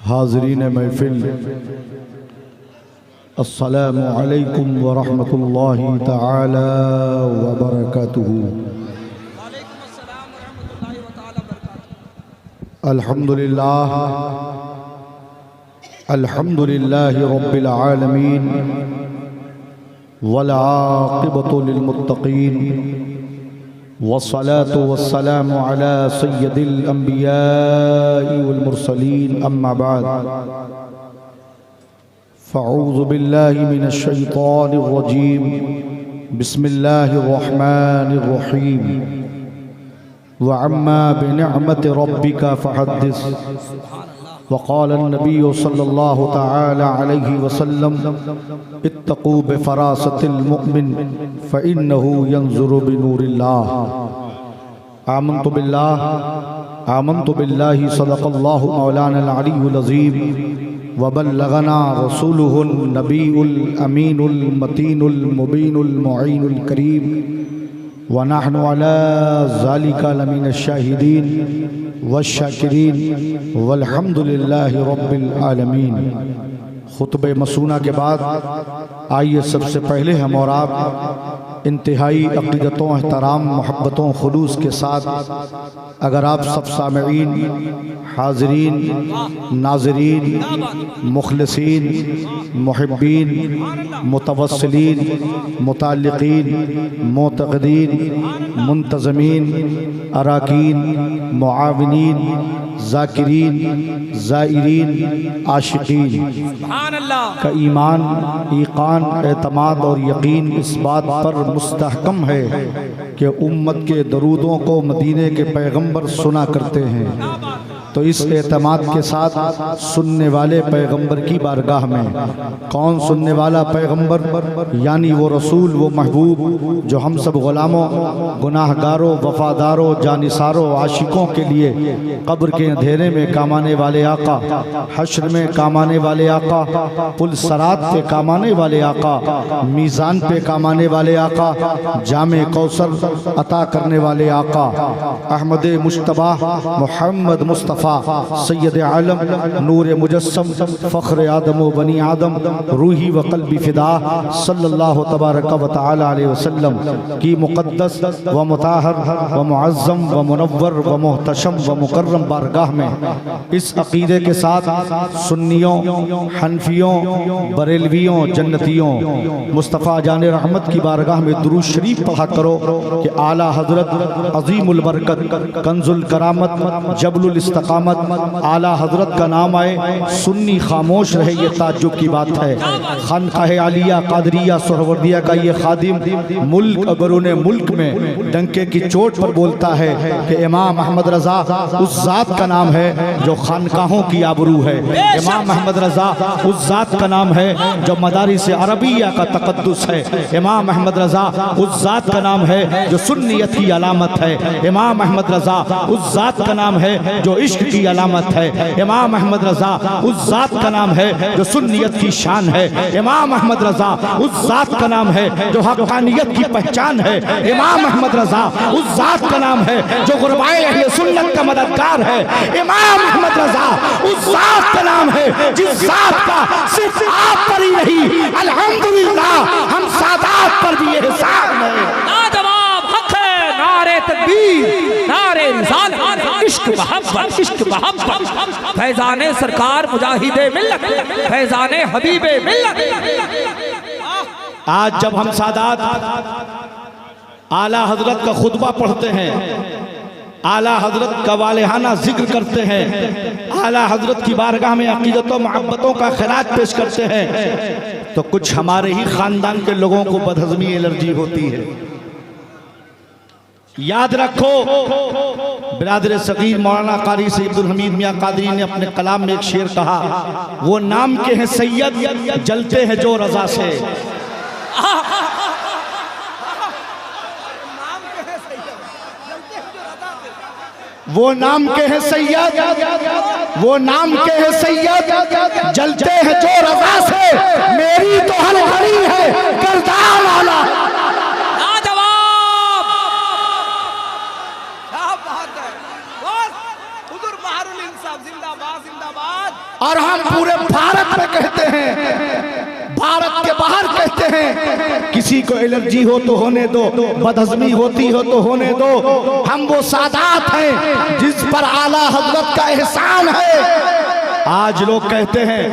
हाज़रीन महफ़िल, अस्सलामु अलैकुम व रहमतुल्लाहि तआला व बरकातुहू। अल्हम्दुलिल्लाह अल्हम्दुलिल्लाहि रब्बिल आलमीन वल आक़िबतु लिल मुत्तक़ीन वस्सलातु वस्सलामु अला सय्यदिल अंबियाइ वल मुरसलीन, अम्मा बाद। फ़अऊज़ु बिल्लाहि मिनश शैतानिर रजीम, बिस्मिल्लाहिर रहमानिर रहीम। व अम्मा बिनिअमति रब्बिका फ़हद्दिस। वक़ाल नबी सल्लल्लाहु तआला अलैहि वसल्लम, इत्तक़ू बिफ़रासतिल मुमिन फ़इन्नहु यंज़ुरु बिनूरिल्लाह। आमन्तु बिल्लाहि सदक़ल्लाहु मौलानल अलीयुल अज़ीम व बल्लगना रसूलुहुन नबीउल अमीनुल मतीनुल मुबीनुल मुईनुल करीम व नहनु अला ज़ालिका लमिनश शाहिदीन वश्शाकिरीन वल्हम्दुलिल्लाहि रब्बिल आलमीन। खुतबे मसूना के बाद आइए सबसे पहले हम और आप इंतहाई अक़ीदतों, एहतराम, मोहब्बतों, खुलूस के साथ अगर आप सब सामईन, हाज़रीन, नाज़रीन, मुखलिसीन, मुहिब्बीन, मुतवस्सिलीन, मुताल्लिक़ीन, मुतक़दीन, मुंतज़मीन, अराकीन, मुआविनीन, ज़ाकिरीन, ज़ाइरीन, आशिकीन का ईमान, ईक़ान, एतमाद और यकीन इस बात पर मुस्तहकम है कि उम्मत के दरूदों को मदीने के पैगंबर सुना करते हैं। तो इस एतमाद के साथ सुनने वाले पैगंबर की बारगाह में, कौन सुनने वाला पैगंबर? यानी वो रसूल, वो महबूब जो हम सब गुलामों, गुनाहगारों, वफादारों, जानिसारों, आशिकों के लिए कब्र के अंधेरे में काम आने वाले आका, हश्र में काम आने वाले आका, पुल सरात पे काम आने वाले आका, मीज़ान पे काम आने वाले आका, जामे कौसर अता करने वाले आका, अहमद मुश्तबा मोहम्मद मुस्तफ़ा सैयद आलम नूर मुजस्सम फ़ख्र आदम व बनी आदम रूही व क़ल्बी फ़िदा सल्लल्लाहु तबारक व तआला अलैहि वसल्लम की मुक़द्दस व मुताहर व मुअज़्ज़म व मुनव्वर व मुहतशम व मुकर्रम बारगाह में इस अक़ीदे के साथ सुन्नियों, हनफियों, बरेलवियों, जन्नतियों मुस्तफ़ा जान रहमत की बारगाह में दुरूद शरीफ पढ़ा करो कि आला हज़रत अज़ीमुल बरकत, कंजुल करामत, जबलुल इस्तक़ामत आला हजरत का नाम आए, सुन्नी खामोश रहे, ये ताज्जुब की बात है। खानकाहे आलिया कादरिया सोहरवर्दिया का ये खादिम मुल्क अबरून मुल्क में डंके की चोट पर बोलता है कि इमाम अहमद रज़ा उस ज़ात का नाम है जो खानकाहों की आबरू है। इमाम अहमद रज़ा उस ज़ात का नाम है जो मदारिस अरबिया का तक़द्दुस है। इमाम अहमद रज़ा उस ज़ात का नाम है जो सुन्नियत की अलामत है। इमाम अहमद रज़ा उस ज़ात का नाम है जो इश्क की अलामत है। इमाम अहमद रज़ा उस ज़ात का नाम है जो सुन्नियत की शान है। इमाम अहमद रज़ा उस ज़ात का नाम है जो हक़ानियत की पहचान है। इमाम अहमद रज़ा उस ज़ात का नाम है जो गुरबाए अहले सुन्नत का मददगार है। इमाम अहमद रज़ा उस ज़ात का नाम है जिस ज़ात का सिर्फ आप पर ही नहीं, अल्हम्दुलिल्लाह हम सादात पर भी एहसान है। लाजवाब हक़ है, नारे तकबीर, नारे रिसालत, इश्क मोहब्बत, इश्क मोहब्बत, फैज़ाने सरकार मुजाहिदे मिल्लत, फैज़ाने हबीबे मिल्लत। आज जब हम सादात आला हजरत का खुतबा पढ़ते हैं, आला हजरत का वालेहाना जिक्र करते हैं, आला हजरत की बारगाह में अक़ीदतों मोहब्बतों का खिराज पेश करते हैं, तो कुछ हमारे ही खानदान के लोगों को बदहज़मी एलर्जी होती है। याद रखो, बिरादर सगीर मौलाना कारी सैयद अब्दुल हमीद मियाँ कादरी ने अपने कलाम में एक शेर कहा, वो नाम के हैं सैयद, जलते हैं जो रज़ा से। वो नाम के हैं सैयद, वो नाम के हैं सैयद, जलते हैं जो रज़ा से। मेरी तो हर घड़ी है किरदार वाला। और हम पूरे भारत में कहते हैं, भारत के बाहर कहते हैं, किसी को एलर्जी हो तो होने दो, बदहजमी होती हो तो होने दो। हम वो सादात हैं जिस पर आला हजरत का एहसान है। आज लोग कहते हैं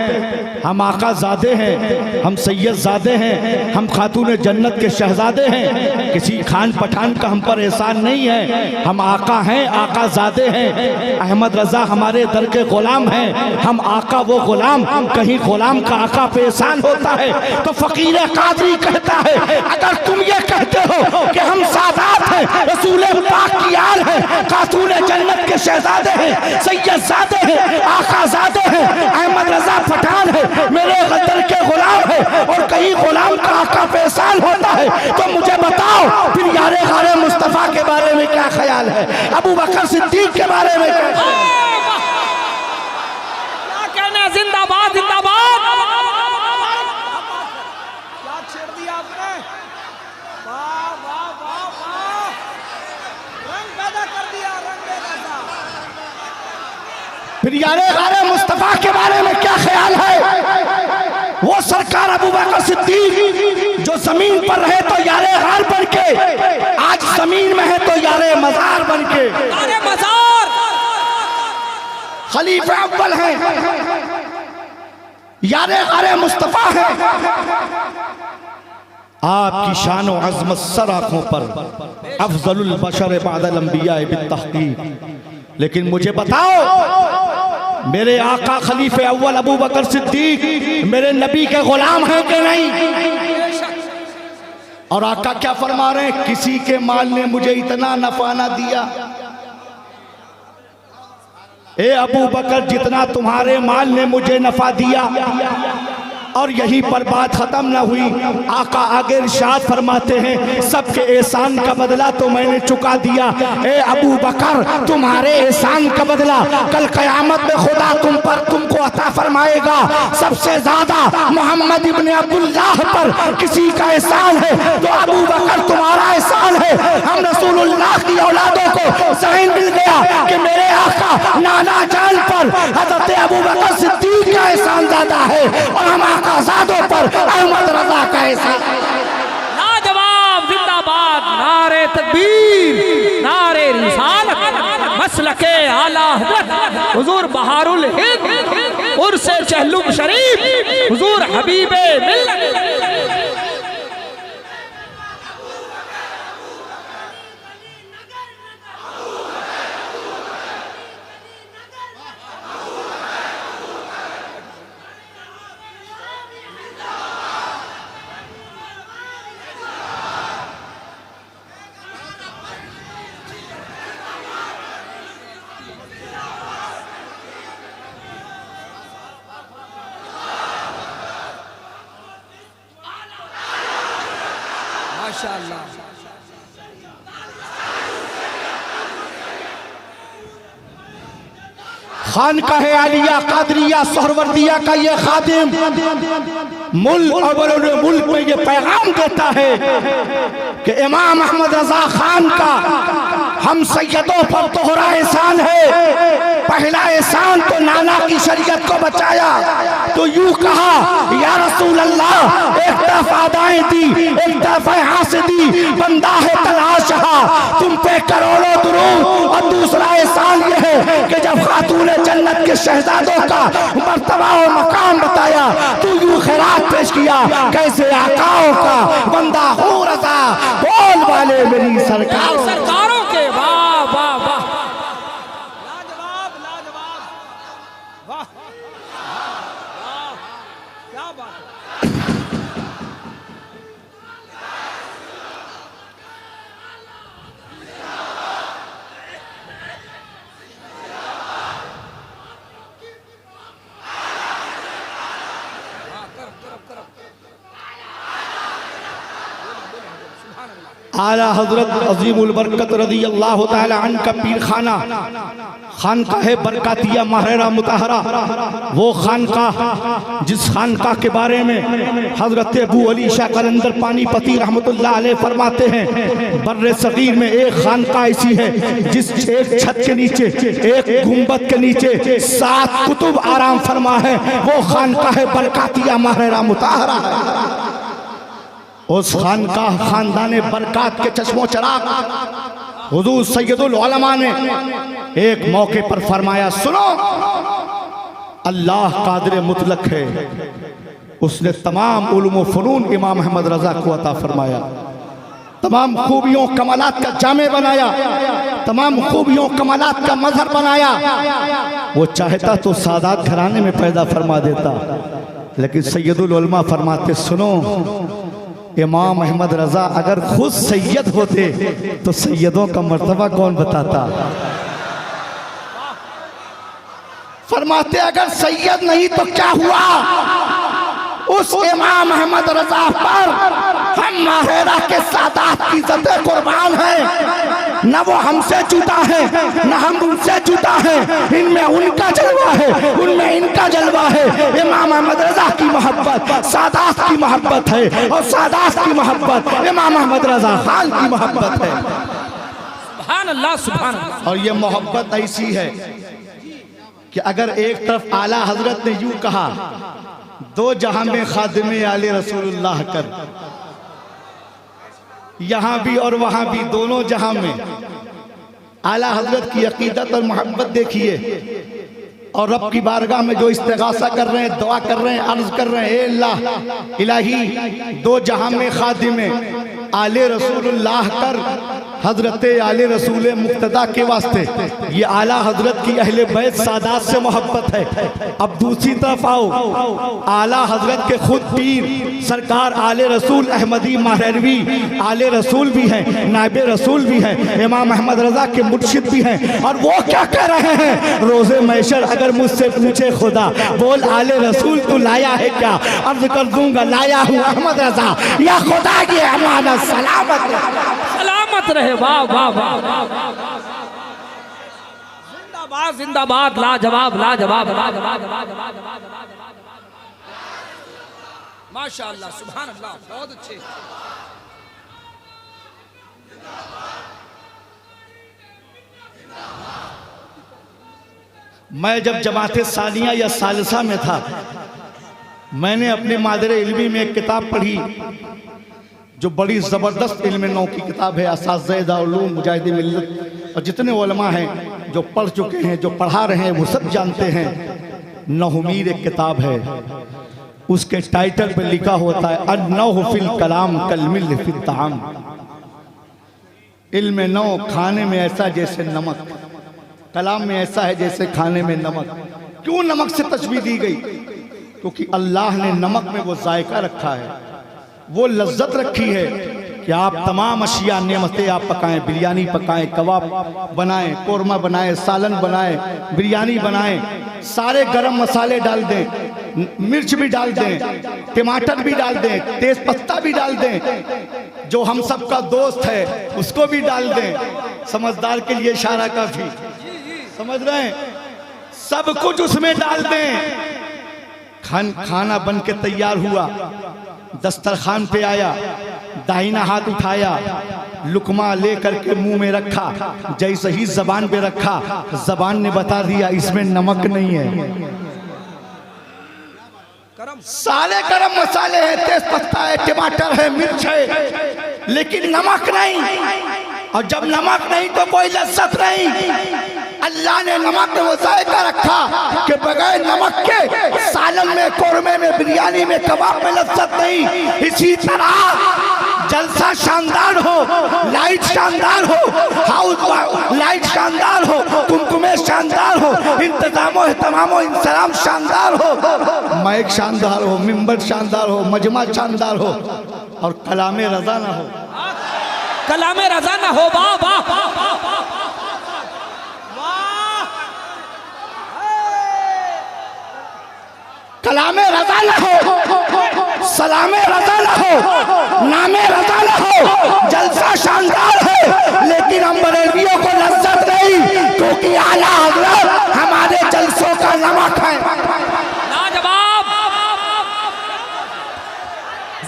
हम आका ज़ादे हैं, हम सैयद ज़ादे हैं, हम खातून जन्नत के शहजादे हैं। किसी खान पठान का हम पर एहसान नहीं है, हम आका हैं, आका ज़ादे हैं। अहमद रज़ा हमारे दर के ग़ुलाम हैं, हम आका वो ग़ुलाम। कहीं ग़ुलाम का आका पे एहसान होता है तो फ़कीर कादरी कहता है, अगर तुम ये कहते हो कि हम सादात हैं, रसूल पाक की आल हैं, खातून जन्नत के शहजादे हैं, सैयद ज़ादे हैं, आका ज़ादे हैं, अहमद रज़ा पठान है, मेरे गदर के गुलाम है, और कहीं गुलाम का आका पे एहसान होता है, तो मुझे बताओ फिर यारे गारे मुस्तफ़ा के बारे में क्या ख्याल है, अबू बकर सिद्दीक के बारे में क्या कहना। जिंदाबाद जिंदाबाद। क्या छेड़ दिया आपने, वाह वाह वाह वाह, रंग पैदा कर दिया, रंग पैदा। फिर यारे गारे मुस्तफ़ा के बारे में क्या ख्याल है। वो सरकार अबू बकर सिद्दीक जो जमीन पर रहे तो यारे गार बन के, आज जमीन में है तो यारे मजार बन के। यारे मजार खलीफा अव्वल हैं, यारे गारे मुस्तफ़ा हैं। आपकी शान व अज़मत सर आँखों पर, अफज़लुल बशर बादल अंबिया बित्तहक़ीक़। लेकिन मुझे बताओ मेरे आका खलीफे अव्वल अबू बकर सिद्दीक मेरे नबी के गुलाम हैं कि नहीं। और आका क्या फरमा रहे हैं, किसी के माल ने मुझे इतना नफा ना दिया, ए अबू बकर जितना तुम्हारे माल ने मुझे नफा दिया। और यहीं पर बात खत्म ना हुई, आका आगे इरशाद फरमाते हैं, सबके एहसान का बदला तो मैंने चुका दिया। ए अबू बकर तुम्हारे एहसान का बदला कल क़यामत में खुदा तुमको अता फरमाएगा। सबसे ज्यादा मोहम्मद इब्ने अब्दुल्लाह पर किसी का एहसान है तो अबू बकर तुम्हारा एहसान है। हम रसूलुल्लाह की औलादों को ज़हन मिल गया कि मेरे आका नाना जान पर हज़रत अबू बकर सिद्दीक का एहसान ज्यादा है, और हम आज़ादों पर अहमद रज़ा का एहसान। लाजवाब, जिंदाबाद, नारे तकबीर, नारे रिसालत, मसलके आला हज़रत हुजूर बहारुल हिंद उर्से चहलुम शरीफ हुजूर हबीबे मिल्लत। माशाअल्लाह। खानकाह आलिया कादरिया सोहरवर्दिया का ये खादिम मुल्क में ये पैगाम देता है कि इमाम अहमद रजा खान का हम सैयदों पर तोहरा एहसान है। पहला एहसान तो नाना की शरीयत को बचाया, तो यूं कहा या रसूल अल्लाह, एक तरफ अदाएं दी, एक तरफ यहाँ से दी, बंदा है तलाशहा तुम पे करोड़ों दुरूद। और दूसरा एहसान ये है कि जब खातून जन्नत के शहजादों का मर्तबा और मकाम बताया तो यूं खैरात पेश किया, कैसे आकाओं का बंदा हो रजा बोल वाले मेरी सरकार सरकारों के। वाह वाह वाह, लाजवाब लाजवाब, वाह वाह, क्या बात है। आला हजरत अजीमुल बरकत रज़ी अल्लाह ताला अन्हु का पीर खाना खानकाह बरकातिया महरेरा मुताहरा, वो खानकाह जिस खानकाह के बारे में हजरत अबू अली शाह कलंदर पानीपती रहमतुल्लाह अलैह फरमाते हैं, बर्रे सगीर में एक खानकाह ऐसी है जिस एक छत के नीचे, एक गुंबद के नीचे 7 कुतुब आराम फरमा है, वो खानकाह बरकातिया महरेरा मुताहरा है। उस खानकाह खानदाने बरकात के चश्मो चराग हुजूर सैयदुल उलमा ने एक मौके पर फरमाया, सुनो अल्लाह कादिर मुतलक है, उसने तमाम उलूम व फनून इमाम अहमद रजा को अता फरमाया, तमाम खूबियों कमालात का जामे बनाया, तमाम खूबियों कमालात का मजहर बनाया। वो चाहता तो सादात घराने में पैदा फरमा देता, लेकिन सैयदुल उलमा फरमाते, सुनो इमाम अहमद रजा अगर खुद सैयद होते तो सैयदों का मर्तबा कौन बताता। फरमाते अगर सैयद नहीं तो क्या हुआ, उस इमाम अहमद रजा पर हम माहेरा के सादात की इज्जतें कुर्बान है, न वो हमसे जुदा है न हम उनसे जुदा है, इनमें उनका जलवा है उनमें इनका जलवा है। इमाम अहमद रजा की मोहब्बत सादात की मोहब्बत है, और सादात की मोहब्बत इमाम अहमद रजा खान की मोहब्बत है। सुभान अल्लाह, सुभान अल्लाह। और ये मोहब्बत ऐसी है कि अगर एक तरफ आला हजरत ने यूं कहा, दो जहां में खादिमे आले रसूलुल्लाह कर, यहां भी और वहां भी, दोनों जहां में आला हजरत की अकीदत और मोहब्बत देखिए, और रब की बारगाह में जो इस्तिगासा कर रहे हैं, दुआ कर रहे हैं, अर्ज कर रहे हैं, अल्लाह इलाही दो जहां में खादिमे आले रसूलुल्लाह कर, हजरत आले रसूल मुक्तदा के वास्ते ये आला हजरत की अहले बैत सादात से मोहब्बत है। अब दूसरी तरफ आओ, आला हजरत के खुद पीर सरकार आले रसूल अहमदी महरवी आले रसूल भी हैं, नायबे रसूल भी हैं, इमाम अहमद रजा के मुर्शिद भी हैं, और वो क्या कह रहे हैं, रोज़े महशर अगर मुझसे पूछे खुदा, बोल आले रसूल तू लाया है क्या, अर्ज कर दूंगा लाया हूँ अहमद रजा, या खुदा की अमानत सलामत सलामत रहे। वाह वाह वाह, जिंदाबाद जिंदाबाद, लाजवाब लाजवाब लाजवाब, माशाअल्लाह, सुभान अल्लाह, बहुत अच्छे। मैं जब जमाते सानिया या सालिसा में था, मैंने अपने मादरे इल्मी में एक किताब पढ़ी जो बड़ी ज़बरदस्त इल्म नौ की किताब है, असातिज़ा उलूम मुजाहिदे मिल्लत, और जितने उलमा हैं जो पढ़ चुके हैं, जो पढ़ा रहे हैं, वो सब जानते हैं। नहुमीर एक किताब है, उसके टाइटल पे लिखा होता है अन्नहु फिल कलाम कल मिल फिल ताम, इल्म नौ खाने में ऐसा जैसे नमक, कलाम में ऐसा है जैसे खाने में नमक। क्यों नमक से तशबीह दी गई? क्योंकि अल्लाह ने नमक में वो जायका रखा है, वो लज्जत रखी है कि आप तमाम अशिया नेमतें आप पकाएं, बिरयानी पकाएं, कबाब बनाएं, कोरमा बनाएं, सालन बनाएं, बिरयानी बनाएं, सारे गरम मसाले डाल दें, मिर्च भी डाल दें, टमाटर भी डाल दें, तेज पत्ता भी डाल दें, जो हम सबका दोस्त है उसको भी डाल दें। समझदार के लिए इशारा काफी, समझ रहे हैं? सब कुछ उसमें डाल दें। खाना बन के तैयार हुआ, दस्तरखान पे आया, दाहिना हाथ उठाया, लुकमा ले करके मुंह में रखा, जैसे ही जबान पे रखा, जबान ने बता दिया इसमें नमक नहीं है। सारे गरम मसाले हैं, तेज पत्ता है, टमाटर है, मिर्च है, लेकिन नमक नहीं। और जब नमक नहीं तो कोई लज्जत नहीं। अल्लाह ने नमक में वो जायका रखा कि बगैर नमक के सालन में, कोरमे में, बिरयानी में, कबाब में लज्जत नहीं। इसी तरह जलसा शानदार हो, लाइट शानदार हो, हाउस लाइट शानदार हो, कुमकुमे शानदार हो, इंतजामो तमामो इंतजाम शानदार हो, माइक शानदार हो, मिंबर शानदार हो, मजमा शानदार हो, और कलामे रजा ना हो, कलामे रजा ना हो। वाह वाह, कलामे रजा न हो, सलामे रजा न हो, नामे रजा न हो, जलसा शानदार है, लेकिन हम बरेलियों को लज्जत नहीं, क्योंकि आला हज़रत हमारे जलसों का नमक है। लाजवाब,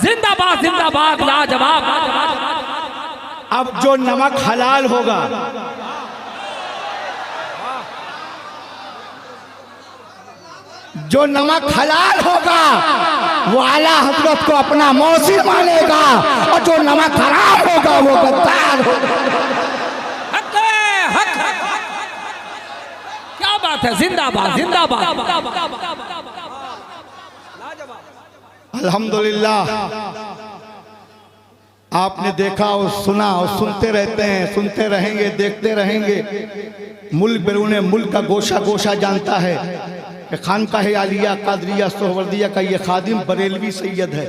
जिंदाबाद जिंदाबाद, लाजवाब। अब जो नमक हलाल होगा, जो नमक हलाल होगा वो आला हजरत को अपना मौसी मानेगा, और जो नमक हराम होगा वो गद्दार होगा। हक है, हक है। क्या बात है, जिंदाबाद जिंदाबाद। अल्हम्दुलिल्लाह, आपने देखा और सुना और सुनते रहते हैं, सुनते रहेंगे, देखते रहेंगे। मुल्क बैरून मुल्क का गोशा गोशा जानता है कि खानकाह आलिया कादरिया सोहवर्दिया का ये खादिम बरेलवी सैयद है।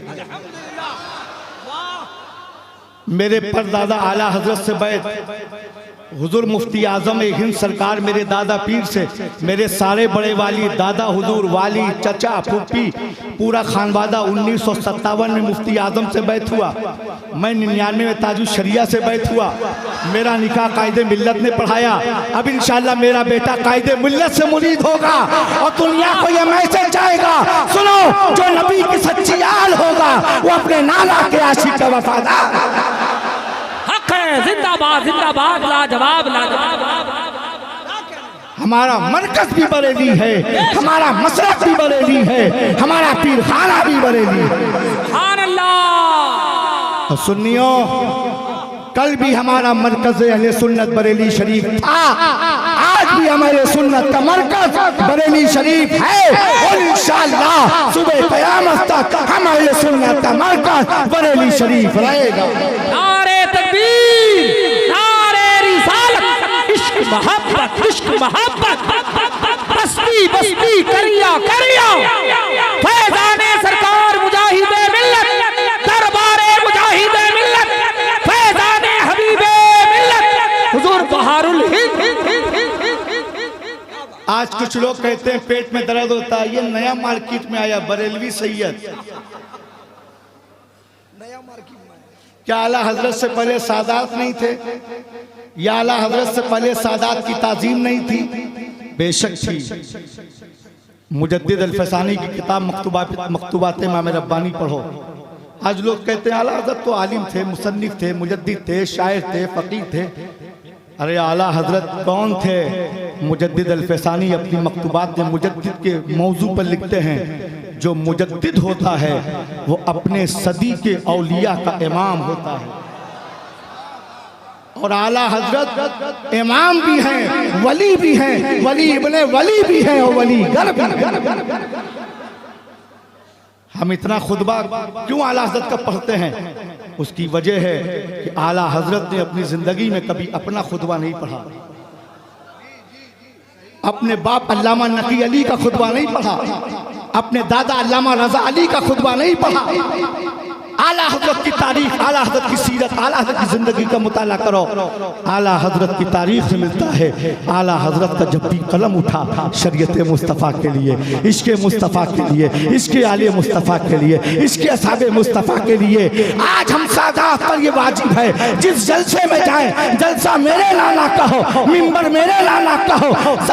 मेरे परदादा आला हजरत से बैत हुजूर मुफ्ती आजम हिंद सरकार, मेरे दादा पीर से, मेरे सारे बड़े वाली, दादा हुजूर, वाली, चचा, फूफी, पूरा खानवादा 1957 में मुफ्ती आजम से बैत हुआ। मैं 99 में ताजु शरिया से बैत हुआ। मेरा निकाह कायदे मिल्लत ने पढ़ाया। अब इंशाल्लाह मेरा बेटा कायदे मिल्लत से मुरीद होगा और दुनिया को यह मैसेज जाएगा, सुनो, जो नबी की सच्ची आल होगा वो अपने नाना के आशिक का वफादार। हक है, जिंदाबाद जिंदाबाद, लाजवाब लाजवाब। हमारा मरकज भी बरेली है, हमारा मसरक भी बरेली है, हमारा पीर खाना भी बरेली है। सुभान अल्लाह। और सुन्नियों, कल भी हमारा मरकज अहले सुन्नत बरेली शरीफ था, आज भी हमारे सुन्नत का मरकज बरेली शरीफ है, और इंशाअल्लाह सुबह क़यामत तक हमारे सुन्नत का मरकज बरेली शरीफ रहेगा। नारे तकबीर, नारे रिसालत, इश्क मोहब्बत, इश्क मोहब्बत, बस्ती बस्ती, करिया करिया, फैज़ाने सरकार मुजाहिदे मिल्लत, दरबारे मुजाहिदे मिल्लत, फैज़ाने हबीबे मिल्लत, हुजूर बहारुल हिंद। आज कुछ लोग कहते हैं पेट में दर्द होता है, ये नया मार्केट में आया बरेलवी सैयद। नया मार्केट में क्या आला हजरत से पहले सादात नहीं थे, या आला हजरत से पहले सादात की ताजीम नहीं थी? बेशक थी। मुजद्दिद अल-फसानी की किताब मकतूबात इमाम रब्बानी पढ़ो। आज लोग कहते हैं आला हजरत तो आलिम थे, मुसन्निफ थे, मुजद्दिद थे, शायर थे, फकीह थे। अरे आला हजरत कौन थे? मुजद्दिद अल-फसानी अपनी मकतूबात में मुजद्दिद के मौजू पर लिखते हैं, जो मुजद्दिद होता है वो अपने सदी के औलिया का इमाम होता है। और आला हजरत इमाम भी हैं, वली भी हैं, वली इब्ने वली भी हैं, और वली गर भी हैं। हम इतना खुतबा क्यों आला हजरत का पढ़ते हैं? उसकी वजह है कि आला हजरत ने अपनी जिंदगी में कभी अपना खुतबा नहीं पढ़ा, अपने बाप अल्लामा नकी अली का खुतबा नहीं पढ़ा, अपने दादा अल्लामा रजा अली का खुतबा नहीं पढ़ा। आला हजरत की तारीख, आला हजरत की सीरत, आला हजरत की जिंदगी का मुताला करो। आला हजरत की तारीख से मिलता है आला हजरत का जब भी कलम उठा शरीयत मुस्तफ़ा के लिए, इश्क़ मुस्तफ़ा के लिए, इश्क़ आले मुस्तफ़ा के लिए, इश्क़ असहाबे मुस्तफ़ा के लिए। आज हम सादात पर ये वाजिब है, जिस जलसे में जाए जलसा मेरे नाना कहो, मिंबर मेरे नाना कहो,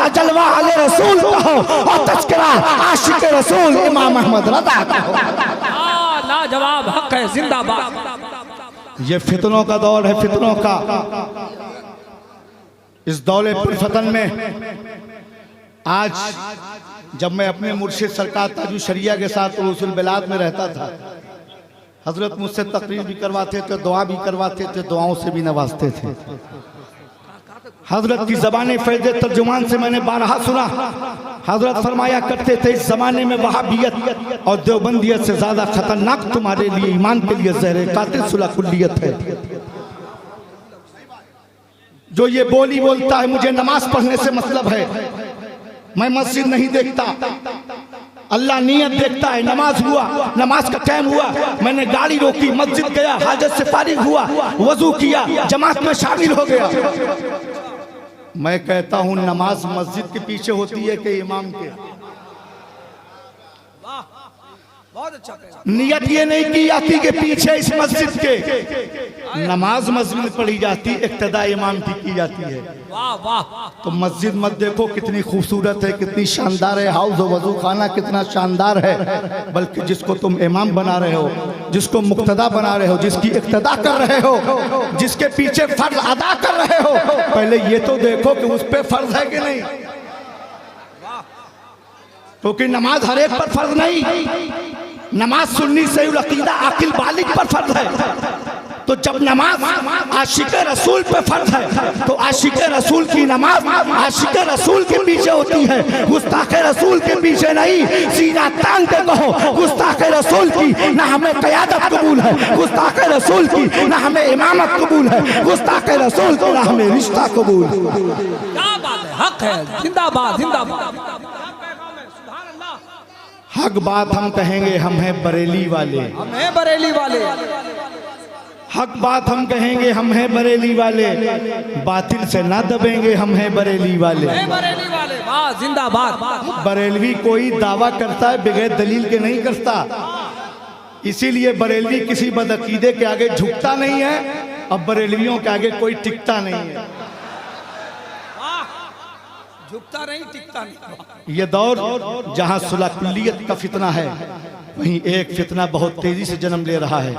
जलवा आले रसूल कहो, और तज़किरा आशिक़ रसूल इमाम अहमद रज़ा कहो। लाजवाब, हक है, जिंदाबाद। ये फितनों का दौर है, फितनों का। इस दौरे पुरफतन में आज जब मैं अपने मुर्शिद सरकार ताजु शरिया के साथ रसूल बिलाद में रहता था, हजरत मुझसे तकरीर भी करवाते थे, दुआ भी करवाते थे, दुआओं से भी नवाजते थे। हजरत की ज़बान फैज़ तर्जुमान से मैंने बारहा सुना। हजरत फरमाया करते थे, इस ज़माने में वहाबियत और देवबंदियत से ज़्यादा खतरनाक तुम्हारे लिए ईमान के लिए ज़हर कातिल सुलह कुल्लियत है। जो ये बोली बोलता है मुझे नमाज पढ़ने से मतलब है, मैं मस्जिद नहीं देखता, अल्लाह नियत देखता है। नमाज हुआ, नमाज का टाइम हुआ, मैंने गाड़ी रोकी, मस्जिद गया, हाजत से फारिग हुआ, वजू किया, जमात में शामिल हो गया। मैं कहता हूं नमाज मस्जिद के पीछे होती है कि इमाम के? बहुत अच्छा पैगाम। नियत ये नहीं की जाती कि पीछे इस मस्जिद के नमाज मस्जिद में पढ़ी जाती, इक्तदा इमाम की जाती है। वाह वाह। तो मस्जिद मत देखो कितनी खूबसूरत है, कितनी शानदार है, हाउस वजू खाना कितना शानदार है, बल्कि जिसको तुम इमाम बना रहे हो, जिसको मुक्तदा बना रहे हो, जिसकी इक्तदा कर रहे हो, जिसके पीछे फर्ज अदा कर रहे हो, पहले ये तो देखो कि उस पे फर्ज है कि नहीं। क्योंकि नमाज हर एक पर फर्ज नहीं, नमाज सुन्नी सही अकीदा आकिल बालिग पर फर्ज है। तो जब नमाज आशिक रसूल पे फर्ज है तो आशिक रसूल की नमाज आशिक रसूल के पीछे होती है, गुस्ताख रसूल के पीछे नहीं। सीना तान के कहो गुस्ताख रसूल की ना हमें क़यादत कबूल है, गुस्ताख रसूल की ना हमें इमामत कबूल है, गुस्ताख रसूल की ना हमें रिश्ता कबूल। क्या बात है, हक है, जिंदाबाद जिंदाबाद। हक बात हम कहेंगे, हम हैं बरेली वाले, हम हैं बरेली वाले। हक बात हम कहेंगे, हम हैं बरेली वाले, बातिल से ना दबेंगे, हम हैं बरेली वाले। बरेली वाले वाह जिंदाबाद। बरेलवी कोई दावा करता है बगैर दलील के नहीं करता, इसीलिए बरेलवी किसी बदअकीदे के आगे झुकता नहीं है, अब बरेलवियों के आगे कोई टिकता नहीं है। झुकता नहीं टिकता नहीं। ये दौर जहां सुलह कुल्लियत का फितना है, वहीं एक फितना बहुत तेजी से जन्म ले रहा है,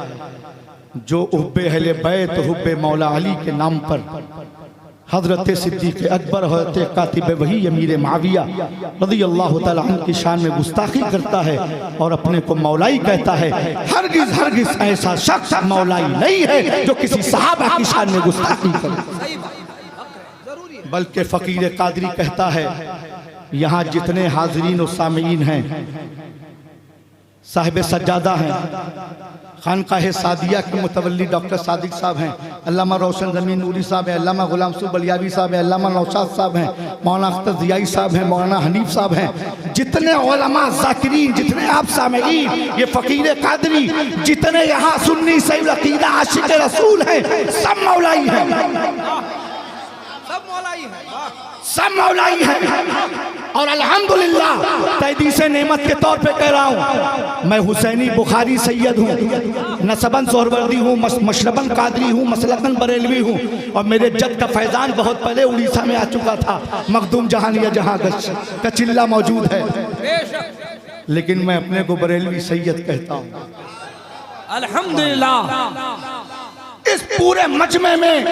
जो हुब्बे अहले बैत हुब्बे मौला अली के नाम पर हजरत सिद्दीक़ अकबर हजरत कातिब वही अमीर माविया रज़ियल्लाहु तआला अन्हु की शान में गुस्ताखी करता है और अपने को मौलाई कहता है। हरगिज़ हरगिज़ ऐसा शख्स मौलाई नहीं है जो किसी सहाबा की शान में गुस्ताखी करे। बल्कि फ़कीर कादरी कहता है, यहाँ जितने हाज़रीन और सामीन हैं, साहिब सज्जादा हैं, खानकाह सादिया के मुतवल्ली डॉक्टर सादिक साहब हैं, अल्लामा रोशन ज़मीन नूरी साहब हैं, अल्लामा गुलाम सूफ बलियावी साहब हैं, अल्लामा नौशाद साहब हैं, मौलाना अख्तर ज़ियाई साहब हैं, मौलाना हनीफ साहब हैं, जितने उलमा ज़ाकिरीन, जितने आप सामीन, ये फ़कीर कादरी, जितने यहाँ सुन्नी सही अक़ीदा आशिक रसूल हैं, सब मौलाई हैं, सब मौलाई है। और अल्हम्दुलिल्लाह तैदीसे नेमत के तौर पे कह रहा हूँ, मैं हुसैनी बुखारी सैयद हूँ, नसबन सोहरवर्दी हूँ, मशरबन कादरी हूँ, मसलकन बरेलवी हूँ, और मेरे जद का फैज़ान बहुत पहले उड़ीसा में आ चुका था, मखदूम जहानिया जहाँ का चिल्ला मौजूद है, लेकिन मैं अपने को बरेलवी सैयद कहता हूँ। अल्हम्दुलिल्लाह इस पूरे मजमे में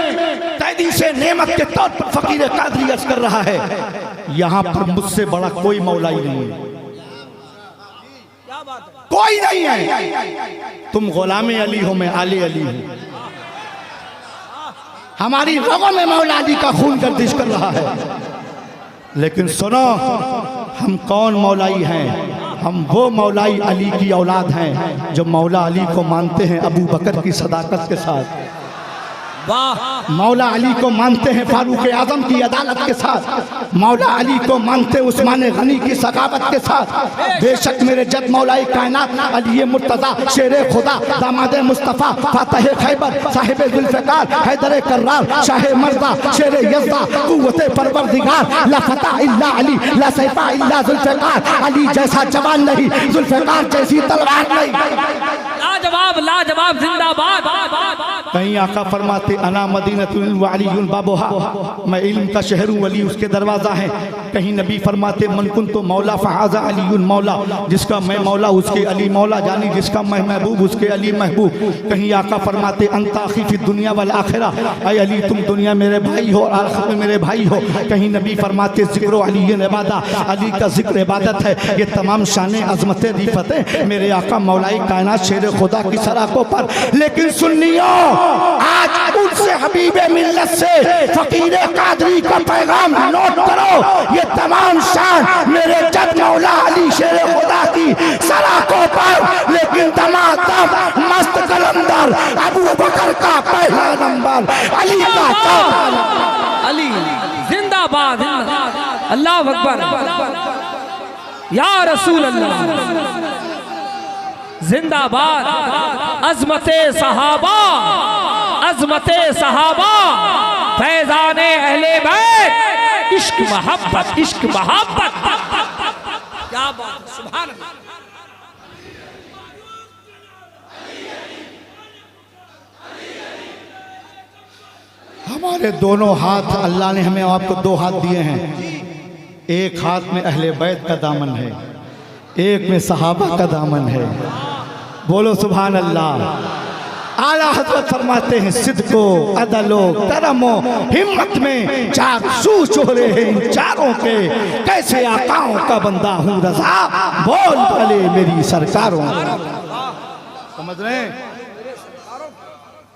तैदीसे नेमत के तौर पर फ़कीर कादरी अर्ज़ कर रहा है, यहाँ पर मुझसे बड़ा कोई मौलाई नहीं है, कोई नहीं है। तुम गुलामे अली हो, मैं आले अली हूँ, हमारी रगों में मौला अली का खून गर्दिश कर रहा है। लेकिन सुनो, हम कौन मौलाई हैं? हम वो मौलाई अली की औलाद हैं जो मौला अली को मानते हैं अबू बकर की सदाकत के साथ, मौला अली को मानते हैं फारूक आजम की अदालत के साथ, मौला अली को मानते हैं उस्मान गनी की सखावत के साथ। बेशक मेरे जद मौलाई कायनात अली मुर्तज़ा शेरे खुदा दामाद मुस्तफ़ा फातह खैबर साहिब जुल्फ़िकार हैदर कर्रार शाह मर्दा शेरे यज़्दा कुव्वते परवरदिगार ला फता इल्ला अली ला सैफा इल्ला जुल्फ़िकार, अली जैसा जवान नहीं, जुल्फ़िकार जैसी तलवार नहीं। लाजवाब लाजवाब जिंदाबाद। कहीं आका फरमाते अना मदीनतुल वअलियुल बाबुहा, मैं इल्म का शहर हूँ, वली उसके दरवाज़ा है। कहीं नबी फरमाते मन कुन्तु मौला फ़हाज़ा अलीयुल मौला, जिसका मैं मौला उसके अली मौला, जानी जिसका मैं महबूब उसके अली महबूब। कहीं आका फरमाते अंता अख़ी फ़ी दुनिया वल आखिरा, ऐ अली तुम दुनिया मेरे भाई हो, आखिरत में मेरे भाई हो। कहीं नबी फरमाते ज़िक्र अली इबादा, अली का ज़िक्र इबादत है। ये तमाम शान अज़मतें रिफ़तें मेरे आका मौलाई कायनात शेर खुदा की सराखों पर। लेकिन सुन्नियों, आज उनसे हबीबे मिल्लत से फ़कीर कादरी का पैगाम नोट करो, ये तमाम शान मेरे जद मौला अली शेर खुदा की सराखों पर। लेकिन दमादम मस्त कलंदर अबू बकर का पहला नंबर, अली का अली जिंदाबाद। अल्लाह अकबर, या रसूल अल्लाह जिंदाबाद। अज़मते सहाबा, अज़मते सहाबा, फैज़ाने अहले बैत, इश्क मोहब्बत, इश्क मोहब्बत। क्या बात, सुभान अल्लाह। हमारे दोनों हाथ अल्लाह ने हमें आपको दो हाथ दिए हैं। एक हाथ में अहले बैत का दामन है, एक में सहाबा का दामन है। बोलो सुभान अल्लाह। आला हज़रत फरमाते हैं सिद्को अदलो करमो हिम्मत में चार सू चोरे हैं इन चारों के, कैसे आकाओं का बंदा हूँ रज़ा, बोल भले मेरी सरकारों। समझ रहे हैं?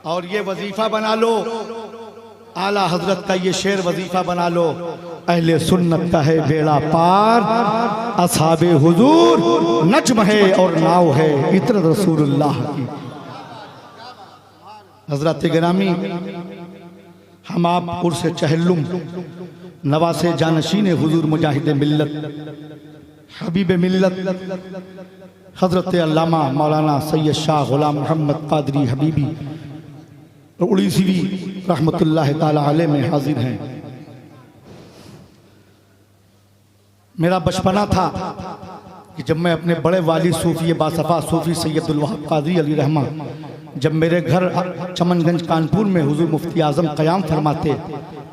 और ये वजीफा बना लो, आला हजरत का ये शेर वजीफा बना लो, अहले सुन्नत का है बेड़ा पार, असहाबे हुजूर नज्म है और नाव है इत्र रसूलुल्लाह की। हजरत गिरामी, हम आप उर्स चहल्लुम नवासे जानशीन हुजूर मुजाहिद मिल्लत हबीब मिल्लत हजरत अल्लामा मौलाना सैयद शाह गुलाम मोहम्मद कादरी हबीबी उड़ीसी रहमतुल्लाह ताला अलैह में हाजिर हैं। मेरा बचपना था कि जब मैं अपने बड़े वाली सूफी बासफा सूफी सैयदुल वहाब कादरी अली रहमा जब मेरे घर चमनगंज कानपुर में हुजूर मुफ्ती आज़म क़याम फरमाते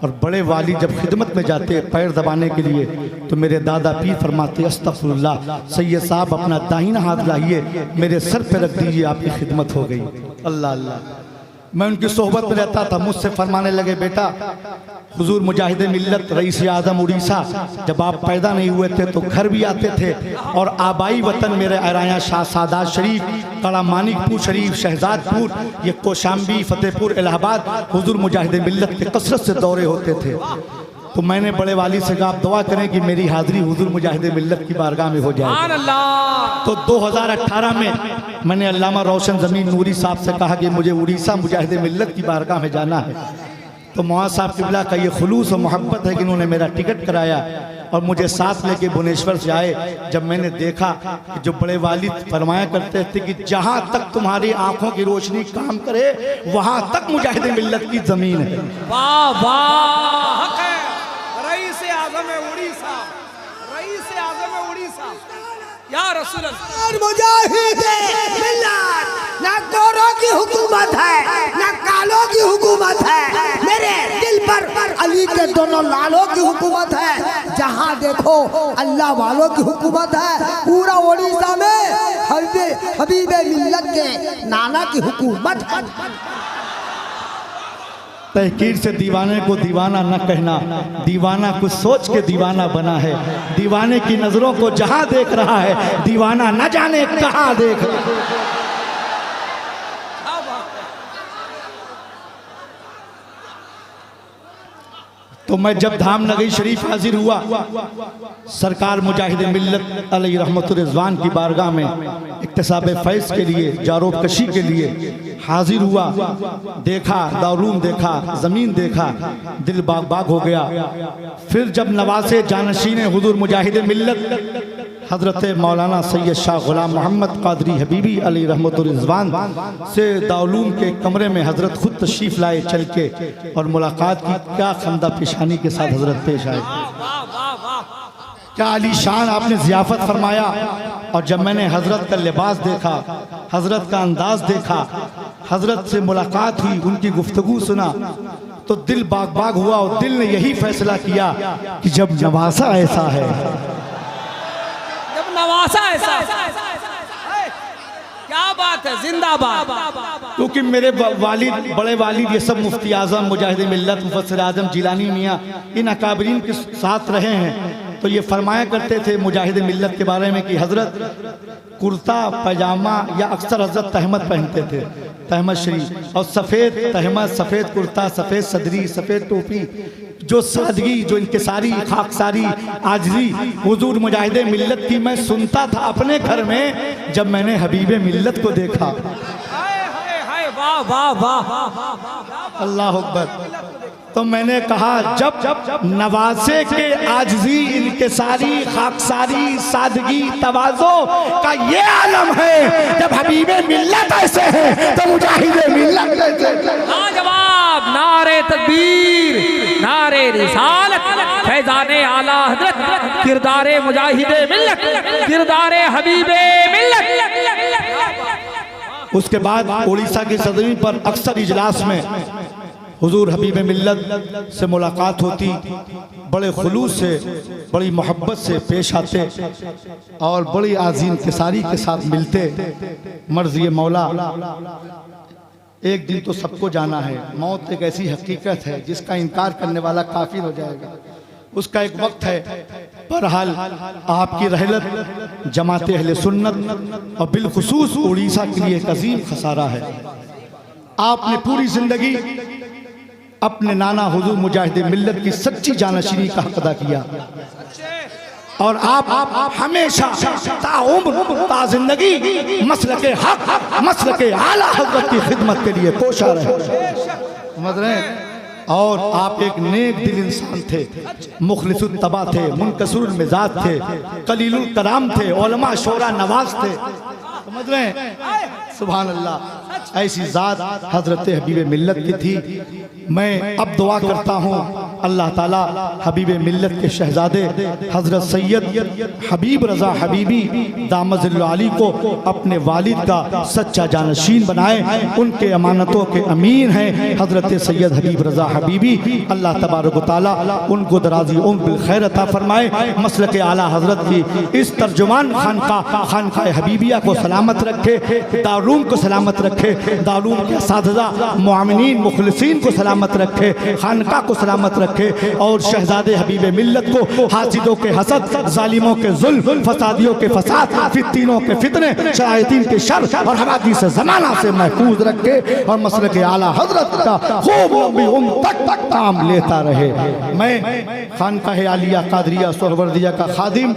और बड़े वाली जब खिदमत में जाते पैर दबाने के लिए, तो मेरे दादा पीर फरमाते अस्तग़फिरुल्लाह सैयद साहब अपना दाहिना हाथ लाइए मेरे सर पे रख दीजिए, आपकी खिदमत हो गई। अल्लाह अल्लाह। मैं उनकी सोहबत में रहता था, मुझसे फरमाने लगे बेटा हुजूर मुजाहिद मिल्लत रईस आज़म उड़ीसा जब आप पैदा नहीं हुए थे तो घर भी आते थे, और आबाई वतन मेरे अराया शाह सादात शरीफ, कड़ा मानिकपुर शरीफ, शहजादपुर, ये कोशाम्बी, फतेहपुर, इलाहाबाद हुजूर मुजाहिद मिल्लत के कसरत से दौरे होते थे। तो मैंने बड़े वाली से कहा आप दुआ करें कि मेरी हाज़िरी हुजूर मुजाहिद मिल्लत की बारगाह में हो जाए। तो 2018 में मैंने अल्लामा रोशन ज़मीन नूरी साहब से कहा कि मुझे उड़ीसा मुजाहिद मिल्लत की बारगाह में जाना है। तो मौलाना साहब किबला का ये खुलूस और मोहब्बत है कि उन्होंने मेरा टिकट कराया और मुझे साथ लेके भुवनेश्वर से आए। जब मैंने देखा कि जो बड़े वालिद फरमाया करते थे कि जहाँ तक तुम्हारी आंखों की रोशनी काम करे वहाँ तक मुजाहिद मिल्लत की ज़मीन है। वाह वाह, हक है। रईस आज़म उड़ीसा, रईस आज़म उड़ीसा या रसूल अल्लाह। मुजाहिद मिल्लत ना गोरों की हुकूमत है ना कालों की हुकूमत है, मेरे दिल पर अली के दोनों लालों की हुकूमत है। जहाँ देखो अल्लाह वालों की हुकूमत है। पूरा उड़ीसा में हबीब मिल्लत के नाना की हुकूमत है। तहकीर से दीवाने को दीवाना न कहना, दीवाना कुछ सोच के दीवाना बना है। दीवाने की नजरों को जहां देख रहा है, दीवाना न जाने कहां देख रहा है। तो मैं जब धाम नगरी शरीफ हाजिर हुआ, सरकार मुजाहिद मिल्लत अलैहि रहमतुर रिज़वान की बारगाह में इक्तिसाब फैज़ के लिए, जारोब कशी के लिए हाजिर हुआ। देखा दारूम, देखा ज़मीन, देखा दिल बाग बाग हो गया। फिर जब नवासे जानशीन हुजूर मुजाहिद मिल्लत हज़रत मौलाना सैयद शाह गुलाम मोहम्मद कादरी हबीबी अलैहि रहमतुर रिज़वान से दारूम के कमरे में हज़रत खुद तशरीफ़ लाए चल के और मुलाकात की। क्या खंदा पेशानी के साथ हज़रत पेश आए, क्या आलीशान आपने ज़ियाफ़त फरमाया। और जब मैंने हज़रत का लिबास देखा, हज़रत का अंदाज़ देखा, हज़रत से मुलाकात हुई, उनकी गुफ्तगू सुना, तो दिल बाग बाग हुआ और दिल ने यही फैसला किया कि जब नवासा ऐसा है, जब नवासा ऐसा, क्या बात है, जिंदाबाद। क्योंकि मेरे वालिद, बड़े वालिद ये सब मुफ्ती आज़म मुजाहिद मिल्लत मुफस्सिर आज़म जिलानी मियाँ इन अकाबरीन के साथ रहे हैं। तो ये फरमाया करते थे मुजाहिद मिल्लत के बारे में कि हज़रत कुर्ता पैजामा या अक्सर हज़रत तहमद पहनते थे, तहमद शरीफ, और सफ़ेद तहमद, सफ़ेद कुर्ता, सफ़ेद सदरी, सफ़ेद टोपी, जो सादगी, जो इनकिसारी, खाकसारी, आजजी हुजूर मुजाहिद मिल्लत की मैं सुनता था अपने घर में। जब मैंने हबीब मिल्लत को देखा, हाय हाय हाय, वाह वाह वाह, अल्लाह अकबर, तो मैंने कहा जब नवासे के आजजी, इनकिसारी, खाकसारी, सादगी, तवाज़ो का ये आलम है, जब हबीब मिल्लत ऐसे है तो मुजाहिद मिल्लत ऐसे। लाजवाब, नारे तकबीर, नारे रिसालत, फैज़ाने आला हज़रत, किरदारे मुजाहिदे मिल्लत, किरदारे हबीबे मिल्लत। उसके बाद उड़ीसा की सदरी पर अक्सर इजलास में हुजूर हबीब मिल्लत से मुलाकात होती, बड़े खुलूस से बड़ी मोहब्बत से पेश आते और बड़ी आज़ीम किसारी के साथ मिलते। मर्ज़ी मौला, एक दिन तो सबको जाना है। मौत एक ऐसी हकीकत है जिसका इनकार करने वाला काफिर हो जाएगा। उसका एक वक्त है। बहरहाल आपकी रहलत जमाते अहले सुन्नत और बिलखुसूस उड़ीसा के लिए एक अजीम खसारा है। आपने पूरी जिंदगी अपने नाना हुजूर मुजाहिद मिल्लत की सच्ची जानशीनी का हक अदा किया और आप हमेशा ताउम्र ताज़िंदगी मसलके हक, मसलके आला हज़रत की खिदमत के लिए कोशा रहे। समझ रहे हैं? और आप एक नेक दिल इंसान थे, मुखलिसुत तबा थे, मुनकसरुल मिजाज थे, कलीलुल कलाम थे, उलमा शोरा नवाज थे। समझ रहे हैं? सुभान अल्लाह। ऐसी ज़ात हज़रत हबीब मिल्लत की थी। मैं अब दुआ करता हूँ अल्लाह ताला हबीब मिल्लत के शहजादे हज़रत सैयद हबीब रज़ा हबीबी दामज़िल्लु अली को अपने वालिद का सच्चा जानशीन बनाए। उनके अमानतों के अमीन हैं हज़रत सैयद हबीब रज़ा हबीबी। अल्लाह तबारक व तआला उनको दराज़ी उम्र बिल खैर अता फरमाए। मसलक आला हज़रत की इस तर्जुमान खानका हबीबिया को सलामत रखे, दारूम को सलामत रखे, दारूम के असातिज़ा मुआमिनीन मुखलिसीन को सलामत रखे, खानका को सलामत रखे और शहजादे हबीब मिल्लत को हासिदों के हसद, जालिमों के जुल्म, फसादियों के फसाद, फित्तीनों के फितने, शरायतीन के शर और हवादिस ज़माना से महफूज रखे और मसलक आला हज़रत का खूब लंबी उम्र तक काम लेता रहे। मैं खानकाह आलिया कादरिया सोहरवर्दिया का खादिम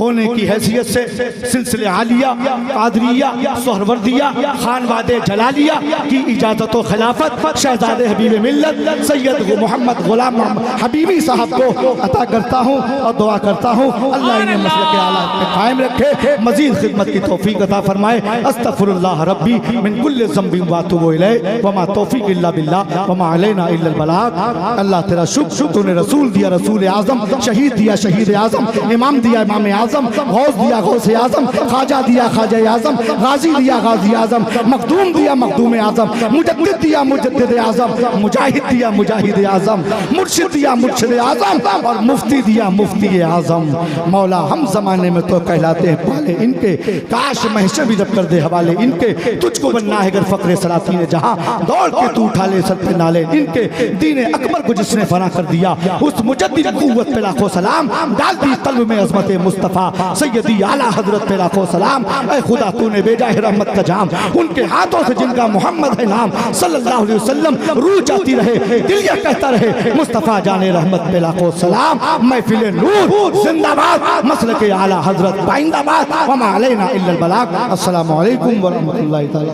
होने की हैसियत से सिलसिले आलिया कादरिया सोहरवर्दिया खानवादे जलालिया की इजाज़त व खिलाफत शहजादे हबीब मिल्लत सैयद मोहम्मद गुलाम हबीबी साहब को अता करता हूँ और दुआ करता हूँ अल्लाह इन्हें मसलक आला पे कायम रखे, मज़ीद खिदमत की तौफीक अता फरमाए। अस्तग़फिरुल्लाह रब्बी मिन कुल्लि ज़ंबिन व अतूबु इलैहि व मा तौफीक़ इल्ला बिल्लाह व मा अलैना इल्ला अल बलाग। अल्लाह तेरा शुक्र, तूने रसूल दिया रसूल आज़म, शहीद दिया शहीद आज़म, इमाम दिया इमाम आज़म, गौस दिया गौस आज़म, ख्वाजा दिया ख्वाजा आज़म, गाजी दिया गाजी आज़म, मखदूम दिया मखदूम आज़म, मुजद्दिद दिया मुजद्दिद आज़म, मुजाहिद दिया मुजाहिद आज़म, मुर्शिद दिया मुर्शिद आज़म और मुफ्ती दिया मुफ्ती आज़म। मौला हम ज़माने में तो कहलाते हैं पाले इनके, काश महशर भी जब कर दे हवाले इनके। तुझको बनना है अगर फ़क्र सलातीन जहाँ, दौड़ के तू उठा ले सर पे नाले इनके। दीन अकबर को जिसने फना कर दिया उस मुजद्दिद क़ुव्वत पे लाखों सलाम, डाल दी क़ल्ब में अज़मत मुस्तफ़ा सैयदी आला हज़रत पे लाखों सलाम। ऐ खुदा तूने भेजा है रहमत का जाम, उनके हाथों से जिनका मोहम्मद है नाम सल्लल्लाहु अलैहि वसल्लम, रूह जाती रहे दिल ये कहता रहे मुस्तफ़ा जाने रहमत पे लाखों सलाम। महफिल नूर जिंदाबाद, मसलक आला हज़रत पाइंदाबाद, व मा अलैना इल्ला अल बलाग। अस्सलामु अलैकुम व रहमतुल्लाहि तआला।